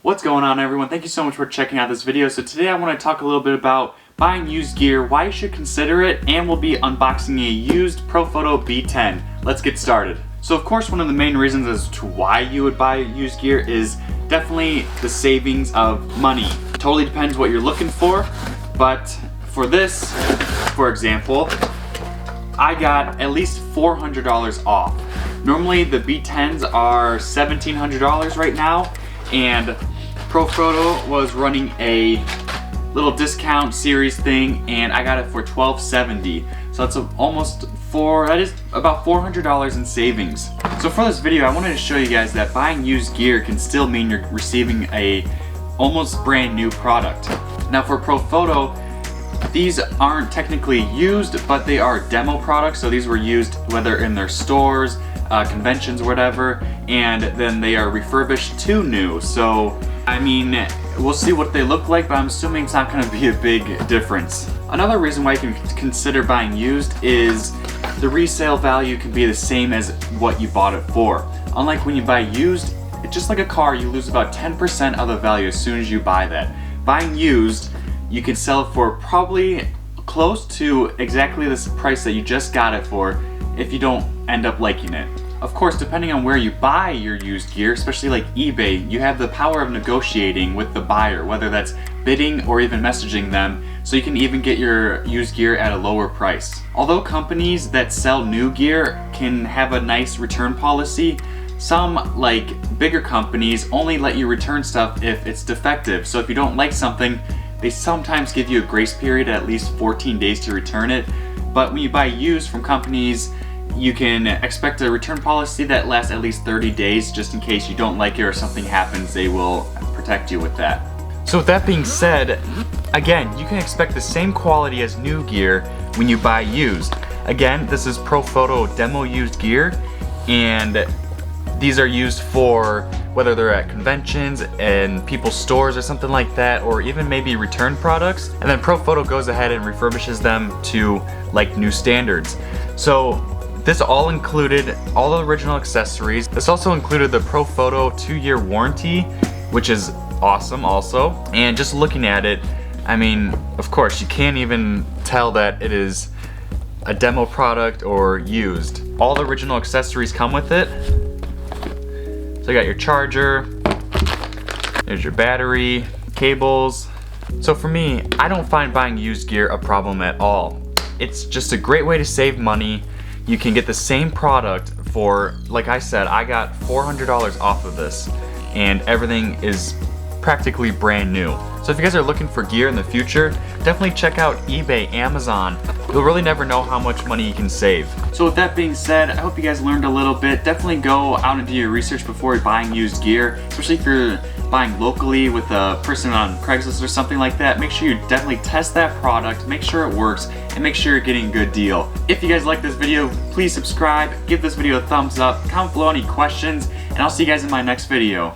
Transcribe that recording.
What's going on, everyone? Thank you so much for checking out this video. So today I want to talk a little bit about buying used gear, why you should consider it, and we'll be unboxing a used Profoto B10. Let's get started. So of course, one of the main reasons as to why you would buy used gear is definitely the savings of money. Totally depends what you're looking for, but for this, for example, I got at least $400 off. Normally the B10s are $1,700 right now, and Profoto was running a little discount series thing, and I got it for $1,270. So that's that is about $400 in savings. So for this video, I wanted to show you guys that buying used gear can still mean you're receiving a almost brand new product. Now for Profoto, these aren't technically used, but they are demo products. So these were used whether in their stores, conventions, whatever, and then they are refurbished to new. So I mean, we'll see what they look like, but I'm assuming it's not going to be a big difference. Another reason why you can consider buying used is the resale value can be the same as what you bought it for. Unlike when you buy used, it's just like a car, you lose about 10% of the value as soon as you buy that. Buying used, you can sell it for probably close to exactly the price that you just got it for if you don't end up liking it. Of course, depending on where you buy your used gear, especially like eBay, you have the power of negotiating with the buyer, whether that's bidding or even messaging them, so you can even get your used gear at a lower price. Although companies that sell new gear can have a nice return policy, some, like bigger companies, only let you return stuff if it's defective. So if you don't like something, they sometimes give you a grace period at least 14 days to return it. But when you buy used from companies, you can expect a return policy that lasts at least 30 days, just in case you don't like it or something happens, they will protect you with that. So with that being said, again, you can expect the same quality as new gear when you buy used. Again, this is Profoto demo used gear, and these are used for whether they're at conventions and people's stores or something like that, or even maybe return products. And then Profoto goes ahead and refurbishes them to like new standards. So this all included all the original accessories. This also included the Profoto 2-year warranty, which is awesome also. And just looking at it, I mean, of course, you can't even tell that it is a demo product or used. All the original accessories come with it. So you got your charger, there's your battery, cables. So for me, I don't find buying used gear a problem at all. It's just a great way to save money. You can get the same product for, like I said, I got $400 off of this, and everything is practically brand new. So if you guys are looking for gear in the future, definitely check out eBay, Amazon. You'll really never know how much money you can save. So with that being said, I hope you guys learned a little bit. Definitely go out and do your research before buying used gear, especially if you're buying locally with a person on Craigslist or something like that. Make sure you definitely test that product, make sure it works, and make sure you're getting a good deal. If you guys like this video, please subscribe, give this video a thumbs up, comment below any questions, and I'll see you guys in my next video.